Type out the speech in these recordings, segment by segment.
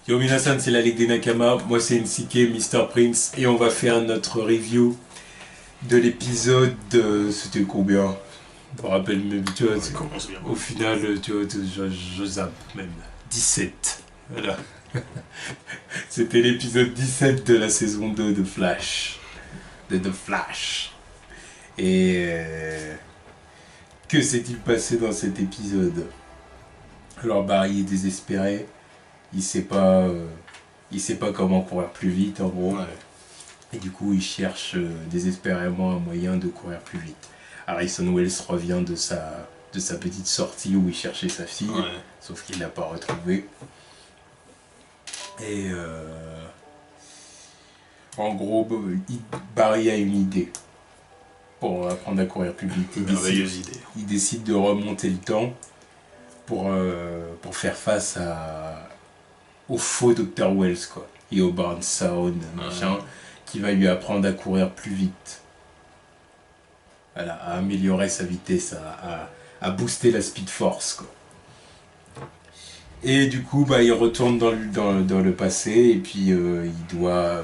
Yo Minasan, c'est la Ligue des Nakama, moi c'est NCK, Mr. Prince, et on va faire notre review de l'épisode, c'était combien? Je me rappelle même, tu vois, au final, tu vois, je zappe même, 17, voilà. C'était l'épisode 17 de la saison 2 de Flash, de The Flash. Et que s'est-il passé dans cet épisode? Alors Barry est désespéré, il sait pas comment courir plus vite en gros. Ouais. Et du coup il cherche désespérément un moyen de courir plus vite. Harrison Wells revient de sa petite sortie où il cherchait sa fille, ouais. Sauf qu'il l'a pas retrouvée. Et en gros Barry a une idée pour apprendre à courir plus vite. Il décide de remonter le temps pour faire face au faux Dr. Wells, quoi, et au Barn Sound, machin, qui va lui apprendre à courir plus vite. Voilà, à améliorer sa vitesse, à booster la speed force, quoi. Et du coup, il retourne dans le passé, et puis il doit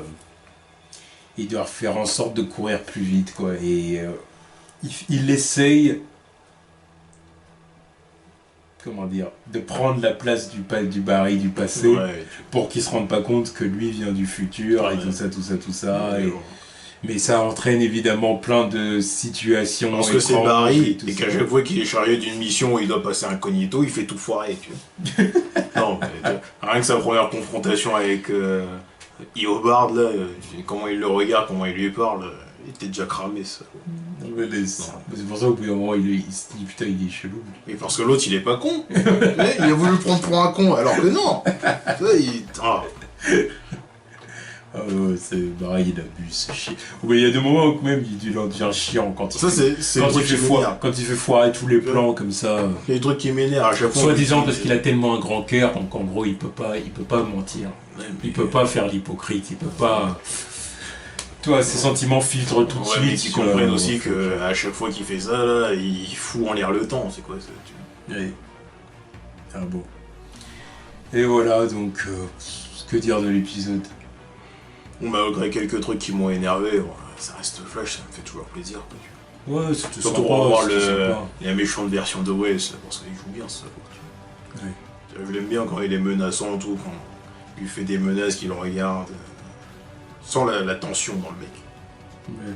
faire en sorte de courir plus vite, quoi. Et il essaye, comment dire, de prendre la place du Barry du passé, ouais, pour qu'il se rende pas compte que lui vient du futur, ouais, et tout ça. Mais ça entraîne évidemment plein de situations. Parce que c'est Barry, et qu'à chaque fois qu'il est chargé d'une mission où il doit passer incognito, il fait tout foirer, tu vois. Non, mais, rien que sa première confrontation avec Eobard, là, comment il le regarde, comment il lui parle, il était déjà cramé, ça. C'est pour ça qu'au bout d'un moment, il se dit putain, il est chelou. Mais parce que l'autre, il est pas con. Mais il a voulu le prendre pour un con, alors que non. C'est Barry, il abuse, c'est chiant. Il y a des moments où même il devient chiant quand il fait foirer tous les plans comme ça. Il y a des trucs qui m'énervent à chaque fois. Soit disant parce qu'il a tellement un grand cœur, donc en gros il peut pas mentir. Il peut pas faire l'hypocrite, il peut pas. Toi, ses sentiments filtrent tout de suite. Mais tu comprennent aussi qu'à chaque fois qu'il fait ça, là, il fout en l'air le temps, c'est quoi ça? Oui. Ah bon. Et voilà, donc, que dire de l'épisode? Malgré quelques trucs qui m'ont énervé, ça reste Flash, ça me fait toujours plaisir. Ouais, c'est surtout pour voir la méchante version de Wells, parce qu'il joue bien ça. Oui. Je l'aime bien quand il est menaçant, tout, quand il lui fait des menaces, qu'il le regarde, sans la tension dans le mec. Ouais.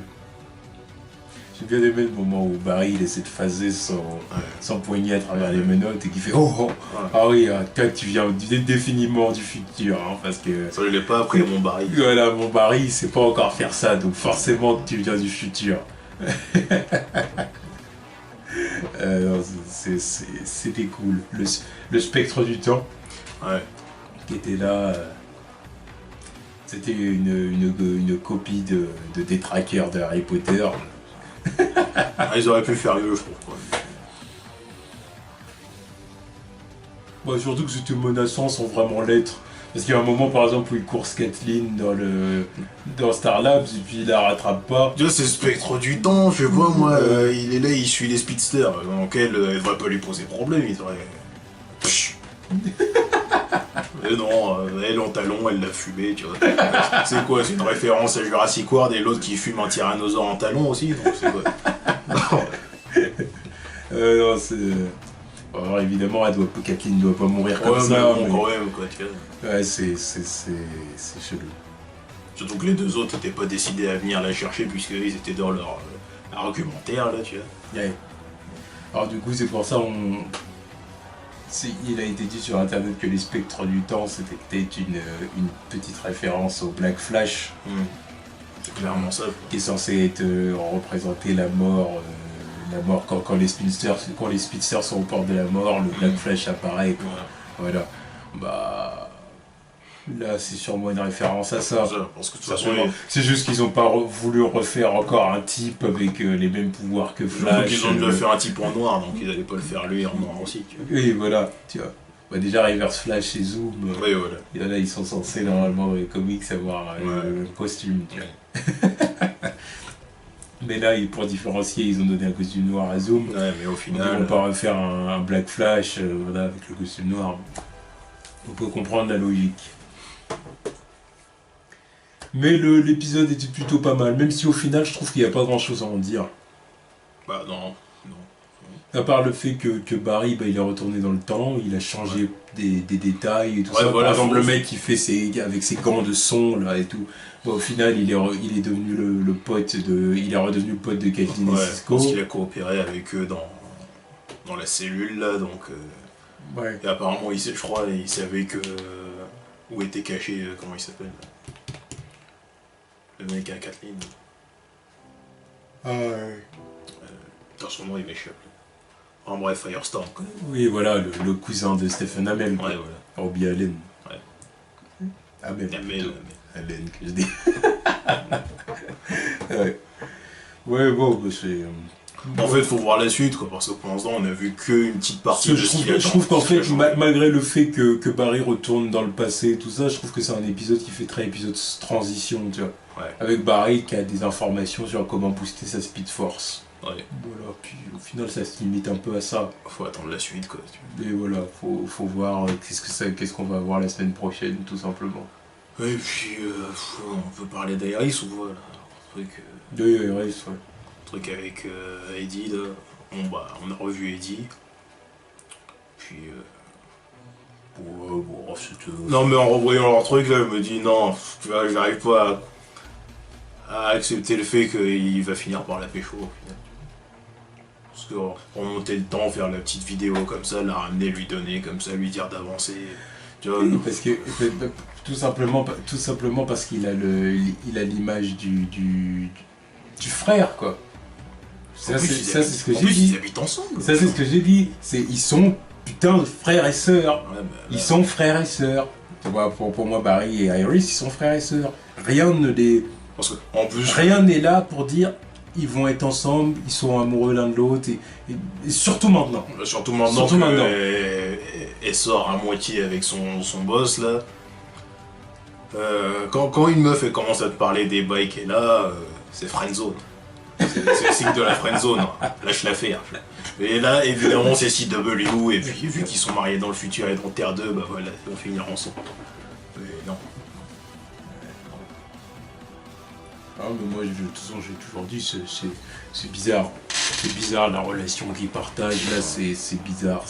J'ai bien aimé le moment où Barry il essaie de phaser son poignet à travers les menottes et qui fait oh. Ah oui, toi tu viens définitivement du futur, hein, parce que... Ça je l'ai pas appris mon Barry. Voilà, mon Barry il sait pas encore faire ça, donc forcément que tu viens du futur. Non, c'était cool. Le spectre du temps, ouais, qui était là, c'était une copie de détraqueur de Harry Potter. Ils auraient pu faire mieux, je trouve. Surtout que c'était menaçant sans vraiment l'être. Parce qu'il y a un moment, par exemple, où il course Kathleen dans Star Labs et puis il la rattrape pas. C'est le spectre du temps, je vois, moi, il est là, il suit les speedsters, donc elle devrait pas lui poser problème, il devrait... Mais non, elle en talon, elle l'a fumé, tu vois. C'est quoi? C'est une référence à Jurassic World et l'autre qui fume un tyrannosaure en talon aussi, donc c'est quoi? Non, c'est... Alors évidemment, Kathleen ne doit pas mourir comme ça. Mais quand même, quoi, tu vois. Ouais, c'est chelou. Surtout que les deux autres n'étaient pas décidés à venir la chercher puisqu'ils étaient dans leur argumentaire, là, tu vois. Ouais. Alors du coup, c'est pour ça il a été dit sur internet que les spectres du temps c'était peut-être une petite référence au Black Flash. C'est clairement ça. Qui est censé être représenter la mort quand les speedsters sont au port de la mort, le Black Flash apparaît. Voilà. Là c'est sûrement une référence à ça. Parce que c'est juste qu'ils n'ont pas voulu refaire encore un type avec les mêmes pouvoirs que Flash. Ils ont déjà fait un type en noir, donc ils n'allaient pas le faire lui en noir aussi. Tu vois. Oui, voilà, tu vois. Déjà Reverse Flash et Zoom, oui, voilà. Et là ils sont censés normalement dans les comics avoir un costume, tu vois. Mais là, pour différencier, ils ont donné un costume noir à Zoom. Ouais, mais au final... Ils vont pas refaire un Black Flash avec le costume noir. On peut comprendre la logique. Mais l'épisode était plutôt pas mal, même si au final je trouve qu'il n'y a pas grand chose à en dire. Bah non. À part le fait que Barry, il est retourné dans le temps, il a changé des détails et tout ça. Voilà, par exemple, le mec qui fait avec ses gants de son là et tout. Bon, au final, il est devenu le pote de. Il est redevenu le pote de Kathleen et Cisco. Parce qu'il a coopéré avec eux dans la cellule là, donc. Ouais. Et apparemment, je crois, il savait que. Où était caché, comment il s'appelle, le mec à Kathleen. Ah ouais. Dans son nom, il m'échappe. En bref, Firestorm, quoi. Oui, voilà, le cousin de Stephen Amell. Ouais, voilà. Robbie Allen. Ouais. Amell. Amell. Allen, que je dis. Ouais, bon, bah c'est. En fait, faut voir la suite, quoi, parce que pour l'instant, on a vu qu'une petite partie de ce qu'il a. Je trouve qu'en fait, malgré le fait que Barry retourne dans le passé et tout ça, je trouve que c'est un épisode qui fait très épisode transition, tu vois. Ouais. Avec Barry qui a des informations sur comment booster sa Speed Force. Ouais. Voilà, puis au final, ça se limite un peu à ça. Faut attendre la suite, quoi. Et voilà, faut voir qu'est-ce qu'on va voir la semaine prochaine, tout simplement. Et puis, on peut parler d'Iris ou voilà. Un truc. Iris, ouais. Truc avec Eddie, là. Bon, on a revu Eddie. Puis. Bon, c'était. Non, mais en revoyant leur truc, là, je me dis non, tu vois, j'arrive pas à accepter le fait qu'il va finir par la pécho au final. Parce que remonter le temps, faire la petite vidéo comme ça, la ramener, lui donner comme ça, lui dire d'avancer. Tu vois, oui, parce que tout simplement parce qu'il a l'image du frère, quoi. Ça c'est ce que j'ai dit. Ils habitent ensemble. Ça c'est ce que j'ai dit. Ils sont putain de frères et sœurs. Ouais, ils sont frères et sœurs. Tu vois, pour moi Barry et Iris, ils sont frères et sœurs. Rien n'est là pour dire ils vont être ensemble, ils sont amoureux l'un de l'autre et surtout maintenant. Surtout maintenant elle sort à moitié avec son boss là. Quand une meuf elle commence à te parler des bails qu'elle a, c'est friendzone. C'est le signe de la friendzone. Lâche l'affaire. Et là, évidemment, c'est CW, et puis vu qu'ils sont mariés dans le futur et dans Terre 2, bah voilà, ils vont finir ensemble. Mais non. Ah, mais moi, de toute façon, j'ai toujours dit, c'est bizarre. C'est bizarre la relation qu'ils partagent, là, c'est bizarre.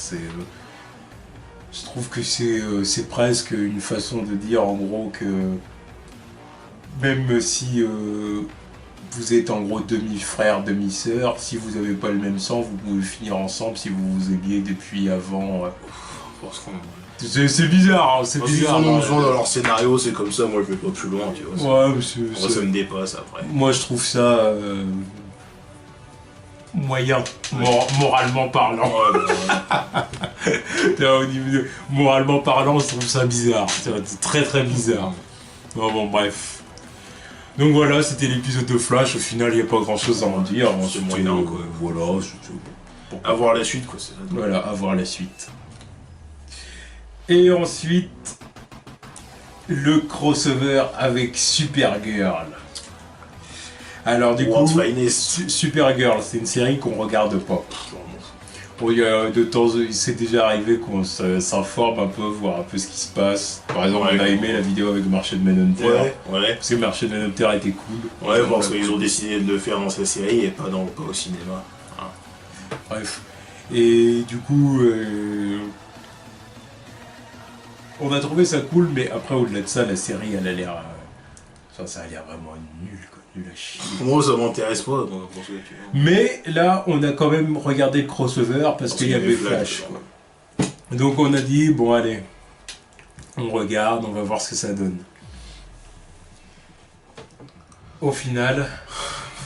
Je trouve que c'est presque une façon de dire, en gros, que même si vous êtes en gros demi-frère, demi-sœur, si vous n'avez pas le même sang, vous pouvez finir ensemble si vous vous aimiez depuis avant. C'est bizarre, c'est bizarre. Ils ont dans leur scénario, c'est comme ça, moi je vais pas plus loin, tu vois. Ouais, ça me dépasse après. Moi je trouve ça moyen, moralement parlant. Là, au niveau moralement parlant, je trouve ça bizarre. C'est très très bizarre. Bon, bref. Donc voilà, c'était l'épisode de Flash. Au final, il n'y a pas grand chose à en dire. C'est moyen, quoi. Voilà. À voir la suite, quoi. C'est ça. Voilà, à voir la suite. Et ensuite, le crossover avec Supergirl. Alors du coup, Supergirl, c'est une série qu'on regarde pas. Bon, il y a de temps, c'est déjà arrivé qu'on s'informe un peu, voir un peu ce qui se passe. Par exemple, on a aimé la vidéo avec Martian Manhunter. Ouais. Parce que Martian Manhunter était cool. Ouais, parce qu'ils ont décidé de le faire dans sa série et pas au cinéma. Bref. Et du coup, on a trouvé ça cool, mais après, au-delà de ça, la série, elle a l'air... ça a l'air vraiment nul, quoi. Nul à chier. Moi, ça m'intéresse pas. Donc, mais là, on a quand même regardé le crossover parce qu'il y avait Flash. Donc on a dit, bon allez, on regarde, on va voir ce que ça donne. Au final...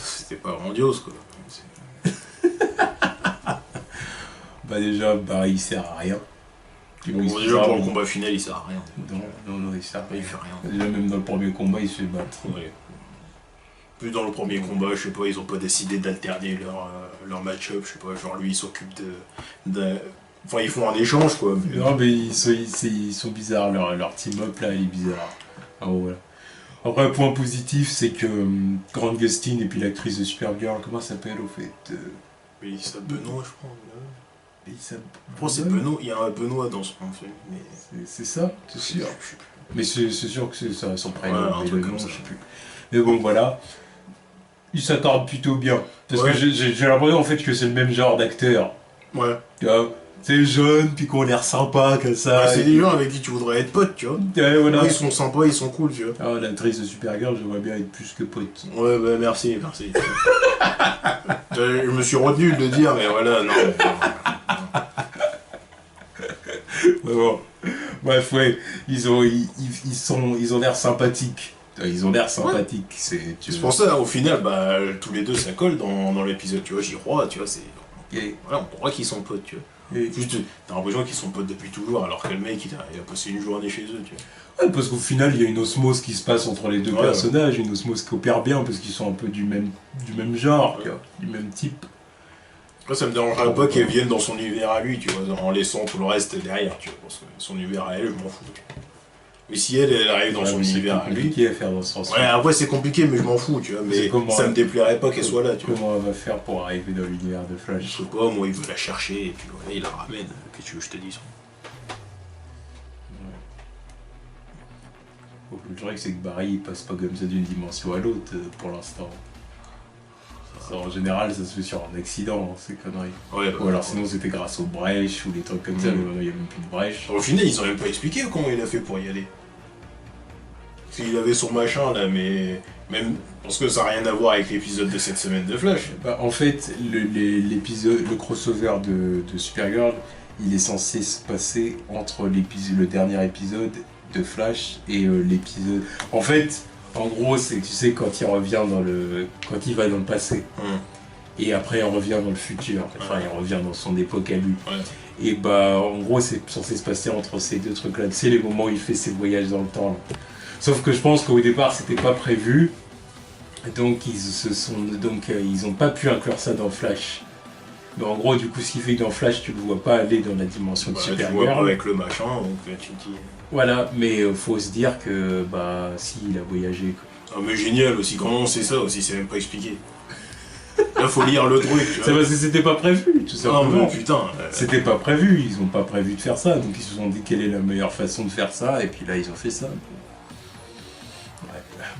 C'était pas grandiose, quoi. Bah déjà, Barry il sert à rien. Bon, déjà pour le combat final il sert à rien. Non, il sert à rien. Il fait rien. Déjà même dans le premier combat il se fait battre. Ouais. Plus dans le premier combat, je sais pas, ils ont pas décidé d'alterner leur match-up, je sais pas, genre lui il s'occupe de... Enfin ils font un échange quoi. Mais... Non mais ils sont bizarres, leur team-up là il est bizarre. Ah, voilà. Après point positif c'est que Grant Gustin et puis l'actrice de Supergirl, comment ça s'appelle au fait Mais il s'appelle Benoît je crois. Je crois que c'est Benoît, il y a un Benoît dans ce film. Mais... C'est ça, c'est sûr. Mais c'est sûr que c'est ça, son prénom, Ouais, un mais truc le comme nom, ça. je sais plus. Mais bon, voilà. Il s'accorde plutôt bien. Parce Ouais. que j'ai l'impression en fait que c'est le même genre d'acteur. Ouais. Tu vois, c'est jeune, puis qu'on a l'air sympa comme ça. Bah, c'est et des puis- gens avec qui tu voudrais être pote, tu vois. Ouais, voilà. Ouais, ils sont sympas, ils sont cool, tu vois. Ah, l'actrice de Supergirl, j'aimerais bien être plus que pote. Ouais, bah merci. Je me suis retenu de le dire, mais voilà, non. Mais bon. Bref, ouais, ils ont l'air sympathiques. Ils ont l'air sympathiques. C'est Pour ça, au final, bah, tous les deux, ça colle dans l'épisode, tu vois. J'y crois, tu vois. Et, Voilà, on croit qu'ils sont potes, tu vois. et- Juste, t'as l'impression qu'ils sont potes depuis toujours, alors que le mec, il a passé une journée chez eux, tu vois. ouais, parce qu'au final, il y a une osmose qui se passe entre les deux Ouais. personnages, une osmose qui opère bien, parce qu'ils sont un peu du même genre, Ouais. tu vois, du même type. Après, ça me dérangerait pas qu'elle vienne dans son univers à lui, tu vois, en laissant tout le reste derrière, tu vois. Parce que son univers à elle, je m'en fous. Mais si elle arrive dans Ouais, son mais c'est univers à plus lui. compliqué à faire dans ce sens. Ouais, après, c'est compliqué, mais je m'en fous, tu vois. Mais C'est comment- ça me déplairait pas qu'elle soit là, tu vois. Comment elle va faire pour arriver dans l'univers de Je Flash? sais pas, moi, il veut la chercher, et puis voilà, il la ramène. Qu'est-ce que tu veux que je te dise? Le truc, c'est que Barry, il passe pas comme ça d'une dimension à l'autre, pour l'instant. Ça, en général, ça se fait sur un accident, ces conneries. Ouais, bah, Ou alors sinon, c'était grâce aux brèches, ou des trucs comme ça, mais maintenant, il n'y a même plus de brèches. Au final, ils ont même pas expliqué comment il a fait pour y aller. S'il avait son machin là, mais même parce que ça n'a rien à voir avec l'épisode de cette semaine de Flash. Bah, en fait, le crossover de Supergirl, il est censé se passer entre le dernier épisode de Flash et l'épisode. En fait, en gros, c'est que tu sais quand il revient quand il va dans le passé et après il revient dans le futur. Enfin, il revient dans son époque à lui. Ouais. Et bah, en gros, c'est censé se passer entre ces deux trucs-là. Tu sais, les moments où il fait ses voyages dans le temps. Là. Sauf que je pense qu'au départ, c'était pas prévu. Donc ils ont pas pu inclure ça dans Flash. Mais en gros, du coup, ce qui fait que dans Flash, tu le vois pas aller dans la dimension de Bah, tu vois pas Supergirl. avec le machin, donc tu te dis. Voilà, mais faut se dire que bah si il a voyagé. Quoi. Ah, mais génial aussi, comment on sait ça aussi, c'est même pas expliqué. Là, faut lire le truc, tu C'est vois. parce que c'était pas prévu, tout Non, simplement. mais putain. C'était pas prévu, ils ont pas prévu de faire ça, donc ils se sont dit quelle est la meilleure façon de faire ça, et puis là ils ont fait ça. Ouais.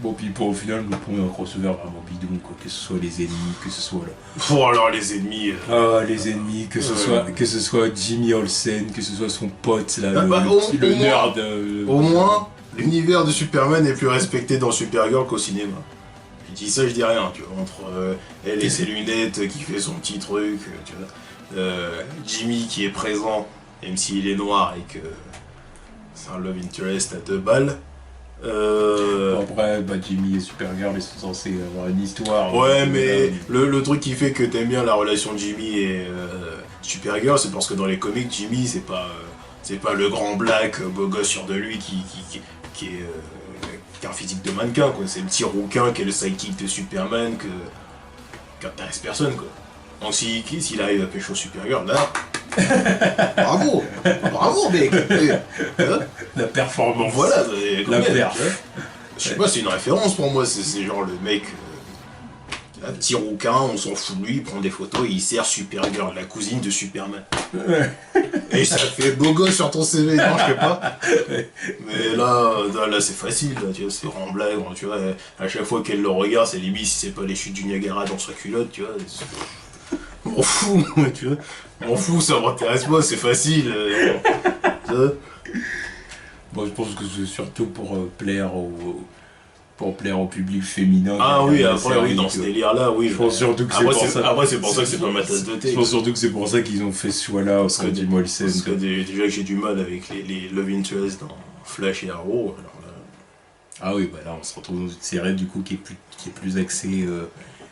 Bon, puis au final, nous prenons un crossover vraiment bidon, quoi, que ce soit les ennemis, que ce soit là. Oh, alors les ennemis. Les ennemis, que ce soit Jimmy Olsen, que ce soit son pote, là, Ah, bah, le au nerd. Au moins, l'univers de Superman est plus respecté dans Supergirl qu'au cinéma. Je dis ça, je dis rien, tu vois, entre elle et ses lunettes qui fait son petit truc, tu vois. Jimmy qui est présent, même s'il est noir et que c'est un love interest à 2 balles. Après, bah, Jimmy et Supergirl, ils sont censés avoir une histoire. Ouais, donc, mais le truc qui fait que t'aimes bien la relation de Jimmy et Supergirl, c'est parce que dans les comics, Jimmy, c'est pas le grand black beau gosse sûr de lui qui a un physique de mannequin, quoi. C'est le petit rouquin qui est le sidekick de Superman qui intéresse personne, quoi. Donc s'il arrive à pécho Supergirl, là, bravo mec. La performance. Voilà, La perf. Je sais pas, c'est une référence pour moi, c'est genre le mec, un petit rouquin, on s'en fout de lui, il prend des photos et il sert Supergirl, la cousine de Superman. Et ça fait beau gosse sur ton CV, non, je sais pas. Mais là c'est facile, là, tu vois, c'est en blague, tu vois, à chaque fois qu'elle le regarde, c'est limite si c'est pas les chutes du Niagara dans sa culotte, tu vois. M'en fous, tu vois. M'en fous, ça m'intéresse pas, c'est facile. Tu vois. Bon, je pense que c'est surtout pour plaire au public féminin. Ah oui, après, série, oui, dans ce délire-là, oui. Je pense surtout que c'est Après, pour ça. Après, c'est pour ça que c'est pas ma tasse de thé. Je pense surtout que c'est pour ça qu'ils ont fait ce choix-là au sein du Molsen. Parce que déjà que j'ai du mal avec les Love Interest dans Flash et Arrow, alors là... Ah oui, bah là on se retrouve dans une série du coup qui est plus axée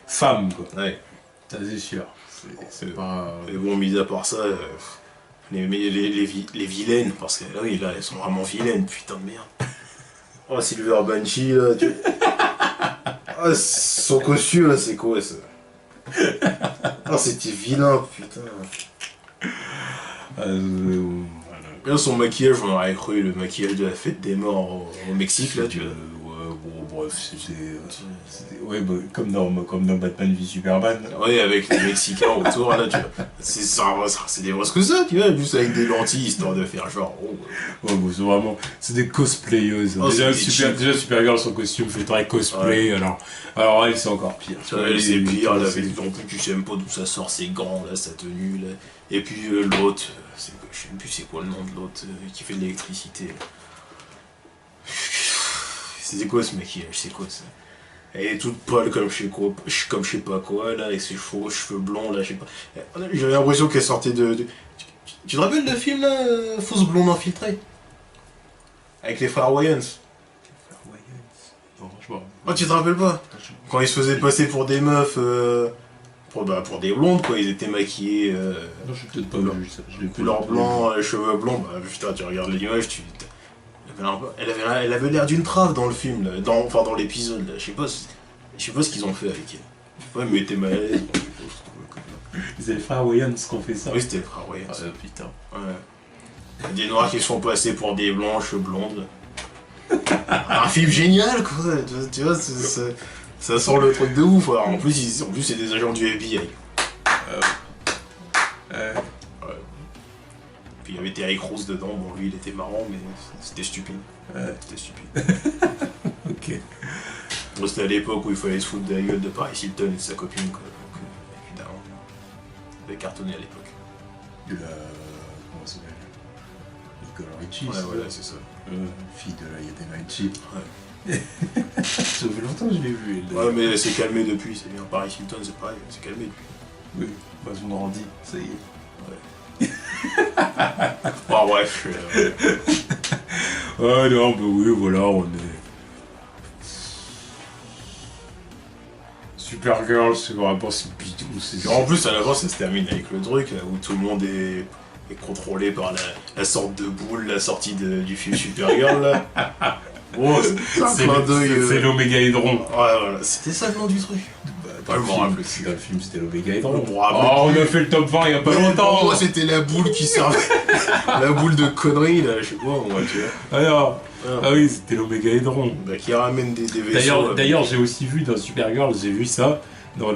femme, quoi. Ouais. Ça c'est sûr. C'est pas... Mais bon, mis à part ça, les vilaines, parce que là, oui, là, elles sont vraiment vilaines, putain de merde. Oh, Silver Banshee, là, tu... Ah, son costume, là, c'est quoi, ça? Ah, c'était vilain, putain. Voilà. Là, son maquillage, on aurait cru le maquillage de la fête des morts au Mexique, là, tu vois. Ouais, bon, bref, ouais, bah, comme dans Batman v Superman. Ouais, avec les Mexicains autour, là, tu vois. C'est des masques que ça, tu vois, juste avec des lentilles, histoire de faire genre. Oh. Ouais, bon, c'est vraiment. C'est des cosplayeuses. Oh, déjà, Supergirl, son costume fait très cosplay, ouais. alors elle, c'est encore pire. Elle, c'est pire, elle avait non plus, tu sais même pas d'où ça sort, ses gants, là, sa tenue, là. Et puis l'autre, je sais même plus c'est quoi le nom de l'autre, qui fait de l'électricité. C'est quoi ce maquillage, c'est quoi ça? Elle est toute pâle comme je sais pas quoi, là, avec ses cheveux blonds, là, je sais pas. J'avais l'impression qu'elle sortait de... Tu te rappelles le film, là, Fausse blonde infiltrée? Avec les frères Wayans. Non, je vois. Oh, tu te rappelles pas? Quand ils se faisaient passer pour des meufs, pour des blondes, quoi, ils étaient maquillés... Non, je peut-être pas vu ça. Couleur blanc, cheveux blonds, bah putain, tu regardes l'image, elle avait l'air d'une trave dans le film, là, dans l'épisode, là. Je sais pas ce qu'ils ont fait avec elle. Je sais pas, elle m'était mal à l'aise. C'est les frères Wayans qui ont fait ça. Oui, c'était les frères Wayans. Putain. Ouais. Des noirs qui se font passer pour des blanches blondes. Un film génial, quoi. Tu vois, ça sent le truc de ouf. Alors, en plus, c'est des agents du FBI. Puis il y avait Terry Crews dedans. Bon, lui, il était marrant, mais c'était stupide. C'était stupide. Ok. Bon, c'était à l'époque où il fallait se foutre de la gueule de Paris Hilton et de sa copine, quoi. Donc, évidemment, il avait cartonné à l'époque. De la... Comment ça s'appelle? Nicolas Richie. Ouais, voilà, c'est ça. Fille de la Yadena Richie. Ouais. Ça fait longtemps que je l'ai vu. Ouais, mais elle s'est calmée depuis, c'est bien. Paris Hilton, c'est pareil, elle s'est calmée depuis. Oui, bah, on grandit, ça y est. Bon, bref. Ah non, bah oui, voilà, on est... Supergirl, c'est vraiment c'est bidou. En plus, à la fin, ça se termine avec le truc, là, où tout le monde est contrôlé par la sorte de boule, la sortie du film Supergirl, là. Bon, c'est un clin d'œil. C'est l'Oméga Hédron. Ouais, voilà, c'était ça le nom du truc. Dans le film, c'était l'Oméga Hédron. On a fait le top 20 il y a pas longtemps. Moi, c'était la boule qui servait. La boule de conneries, là, je sais pas, moi, tu vois. Alors, ah oui, c'était l'Oméga Hédron. Bah, qui ramène des vaisseaux. D'ailleurs, j'ai aussi vu dans Supergirl, j'ai vu ça, au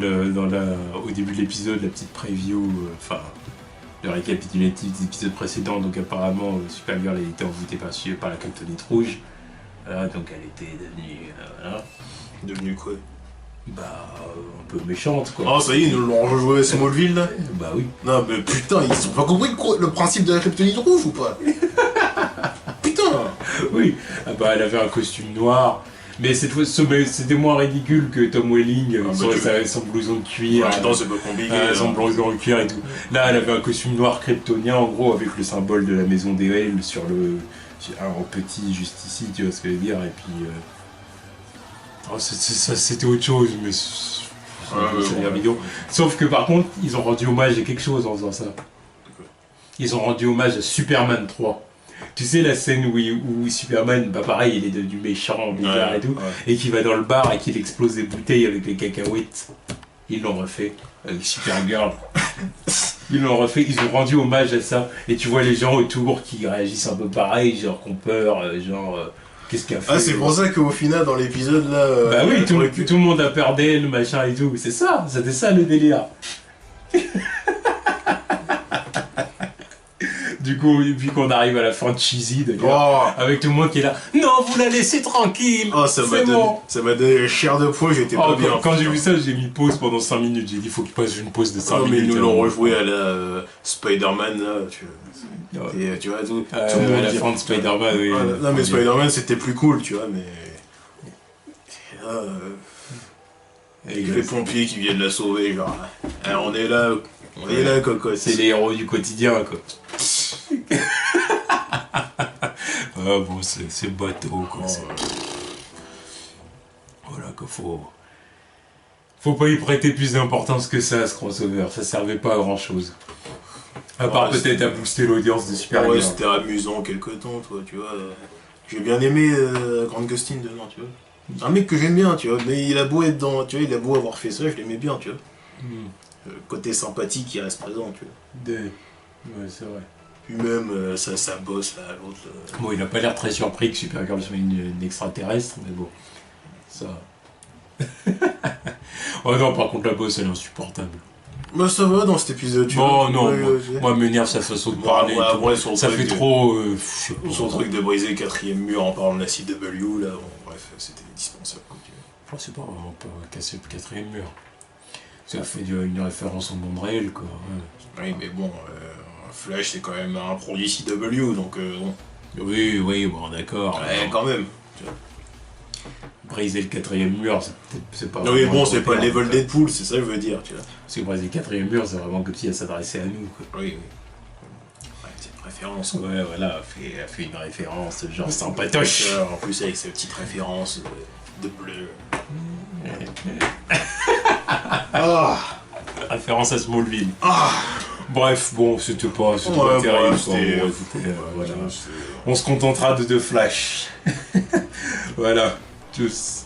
début de l'épisode, la petite preview, le récapitulatif des épisodes précédents. Donc, apparemment, Supergirl a été envoûtée par la Kryptonite rouge. Voilà, donc, elle était devenue. Voilà. Devenue quoi? Bah, un peu méchante, quoi. Oh, ça y est, ils nous l'ont rejoué à Smallville, là. Bah oui. Non, mais putain, ils ont pas compris le principe de la Kryptonite rouge ou pas? Putain. Oui. Ah bah, elle avait un costume noir. Mais cette fois, c'était moins ridicule que Tom Welling, son blouson de cuir. Ouais, non, c'est pas compliqué. Son blouson de cuir et tout. Là, elle avait un costume noir kryptonien, en gros, avec le symbole de la maison des Hale en petit, juste ici, tu vois ce que je veux dire. Et puis... c'était autre chose, mais c'est bien vidéo. Sauf que par contre, ils ont rendu hommage à quelque chose en faisant ça. Ils ont rendu hommage à Superman 3. Tu sais la scène où Superman, bah pareil, il est devenu méchant, bizarre et tout, et qui va dans le bar et qu'il explose des bouteilles avec les cacahuètes. Ils l'ont refait avec Supergirl. Ils l'ont refait, ils ont rendu hommage à ça. Et tu vois les gens autour qui réagissent un peu pareil, genre qu'on peur, qu'est-ce qu'il a fait? Ah, c'est pour ça qu'au final, dans l'épisode là. Bah oui, tout le monde a peur d'elle, machin et tout. C'est ça, c'était ça le délire. Du coup, vu qu'on arrive à la fin de Cheesy, d'ailleurs, avec tout le monde qui est là, non, vous la laissez tranquille. Oh, ça m'a donné chair de poids, j'étais pas bien. Quand j'ai vu ça, j'ai mis pause pendant 5 minutes. J'ai dit, faut qu'il passe une pause de 5 minutes. Mais ils nous l'ont rejoué à la Spider-Man, là, tu vois, tout le monde à la fin de Spider-Man, oui. Non, mais Spider-Man, c'était plus cool, tu vois, mais... Avec les pompiers qui viennent la sauver, genre, on est là, quoi. C'est les héros du quotidien, quoi. Ah bon, c'est bateau, quoi. Voilà, quoi, faut pas y prêter plus d'importance que ça, à ce crossover. Ça servait pas à grand chose. À part peut-être à booster l'audience de Supergirl. Ouais, c'était amusant quelque temps, toi, tu vois. J'ai bien aimé Grant Gustin dedans, tu vois. Un mec que j'aime bien, tu vois. Mais il a beau être dans, tu vois, il a beau avoir fait ça, je l'aimais bien, tu vois. Côté sympathique, il reste présent, tu vois. Ouais, c'est vrai. Puis même, ça bosse, là, l'autre... Bon, il a pas l'air très surpris que Supergirl soit une extraterrestre, mais bon. ça. Oh non, par contre, la bosse, elle est insupportable. Bah ça va dans cet épisode, tu vois. vois. Non, moi m'énerve sa façon de parler. Ouais, ça fait trop... son truc de briser le 4ème mur en parlant de la CW, là, bon, bref, c'était indispensable. Enfin, c'est pas vraiment pas casser le 4ème mur. Ça fait une référence au monde réel, quoi. Ouais. Oui, mais bon, Flash, c'est quand même un produit CW, donc bon. Oui, bon, d'accord. Ouais, quand même. Briser le 4ème mur, c'est pas... Oui, bon, c'est pas le level Deadpool, c'est ça que je veux dire, tu vois. Parce que briser le 4ème mur, c'est vraiment comme si elle s'adressait à nous, quoi. Oui. Ouais, c'est une référence. Ouais, voilà, elle fait une référence, genre sans patoche. En plus, avec sa petite référence de bleu. Référence à Smallville. Bref, bon, c'était pas terrible. Voilà. On se contentera de Flash. Voilà, tous.